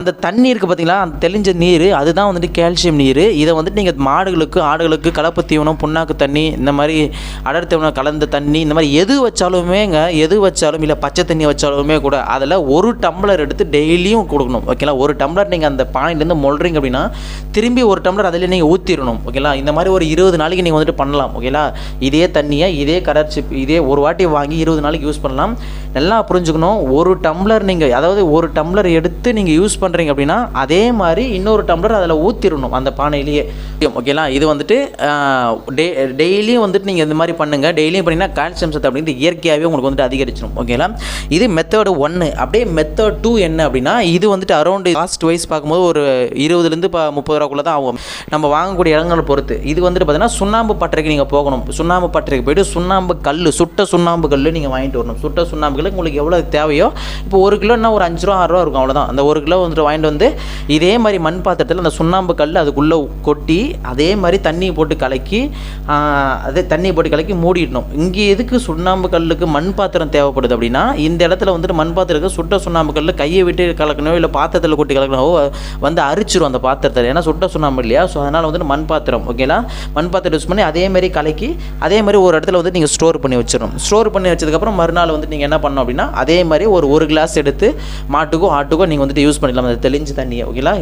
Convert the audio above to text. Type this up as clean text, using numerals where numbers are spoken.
அந்த தண்ணி இருக்குது பார்த்தீங்களா, அந்த தெளிஞ்ச நீர் அதுதான் வந்துட்டு கால்சியம் நீர். இதை வந்துட்டு நீங்கள் மாடுகளுக்கு ஆடுகளுக்கு கலப்பு தீவனம், புண்ணாக்கு தண்ணி, இந்த மாதிரி அடர் தீவனம் கலந்த தண்ணி, இந்த மாதிரி எது வச்சாலும் இல்லை பச்சை தண்ணி வச்சாலுமே கூட அதில் ஒரு டம்ளர் எடுத்து டெய்லியும் கொடுக்கணும். ஓகேங்களா, ஒரு டம்ளர் நீங்கள் அந்த பானையிலேருந்து மொள்றீங்க அப்படின்னா திரும்பி ஒரு டம்ளர் அதில் நீங்கள் ஊற்றிடணும். ஓகேங்களா, இந்த மாதிரி ஒரு 20 நாளைக்கு நீங்கள் வந்துட்டு பண்ணலாம். ஓகேங்களா, இதே தண்ணியை இதே கரைச்சி இதே ஒரு வாட்டி வாங்கி 20 நாளைக்கு யூஸ் பண்ணலாம். நல்லா புரிஞ்சுக்கணும், ஒரு டம்ளர் நீங்கள் அதாவது ஒரு டம்ளர் எடுத்து நீங்கள் யூஸ் பண்ணுறீங்க அப்படின்னா அதே மாதிரி இன்னொரு டம்ளர் அதில் ஊற்றிடணும் அந்த பானையிலேயே. ஓகேங்களா, இது வந்துட்டு டெய்லியும் வந்துட்டு நீங்கள் இந்த மாதிரி பண்ணுங்கள். டெய்லியும் பண்ணிங்கன்னா கால்சியம் சத்து அப்படின்ட்டு இயற்கையாகவே உங்களுக்கு வந்துட்டு அதிகரிச்சிடும். ஓகேங்களா, இது மெத்தட் 1. அப்படியே மெத்தட் 2 என்ன அப்படின்னா, இது வந்துட்டு அரௌண்ட் காஸ்ட் வைஸ் பார்க்கும்போது ஒரு 20லேருந்து 30 ரூபாக்குள்ளே தான் ஆகும் நம்ம வாங்கக்கூடிய இடங்களை பொறுத்து. இது வந்துட்டு பார்த்தீங்கன்னா சுண்ணாம்பு பட்டறைக்கு நீங்கள் போகணும். சுண்ணாம்பு பட்டறைக்கு போய்ட்டு சுண்ணாம்பு கல், சுட்ட சுண்ணாம்பு கல் நீங்கள் வாங்கிட்டு வரணும். சுட்ட சுண்ணாம்பு கல் உங்களுக்கு எவ்வளோ தேவையோ, இப்போ 1 கிலோன்னா ஒரு 5 ரூபா 6 ரூபா இருக்கும், அவ்வளோதான். அந்த 1 கிலோ வந்துட்டு வாங்கிட்டு வந்து இதே மாதிரி மண் பாத்திரத்தில் அந்த சுண்ணாம்பு கல் அதுக்குள்ளே கொட்டி அதே மாதிரி தண்ணி போட்டு கலக்கி மூடிடணும். இங்கே எதுக்கு சுண்ணாம்பு கல்லுக்கு மண் பாத்திரம் தேவைப்படுது அப்படின்னா, இந்த இடத்துல வந்துட்டு மண் பாத்திரத்துக்கு சுட்ட சுண்ணாம்பு கல் கையை விட்டு கலக்கணும், இல்லை பாத்திரத்தில் கொட்டி கலக்கணும், வந்து அரிச்சிடும் அந்த பாத்திரத்தில். ஏன்னா சுட்ட சுண்ணாம்பு இல்லையா, ஸோ அதனால் வந்துட்டு மண் பாத்திரம். ஓகேங்களா, மண் பாத்திரம் யூஸ் பண்ணி அதே மாதிரி கலக்கி அதே மாதிரி ஒரு இடத்துல வந்து நீங்கள் ஸ்டோர் பண்ணி வச்சிடணும். ஸ்டோர் பண்ணி வச்சதுக்கப்புறம் மறுநாள் வந்துட்டு நீங்கள் என்ன பண்ணணும் அப்படின்னா, அதே மாதிரி ஒரு கிளாஸ் எடுத்து மாட்டுக்கோ ஆட்டுக்கோ நீங்கள் வந்துட்டு யூஸ் பண்ணிடலாம் அந்த தெளிஞ்ச தண்ணியை. ஓகேங்களா.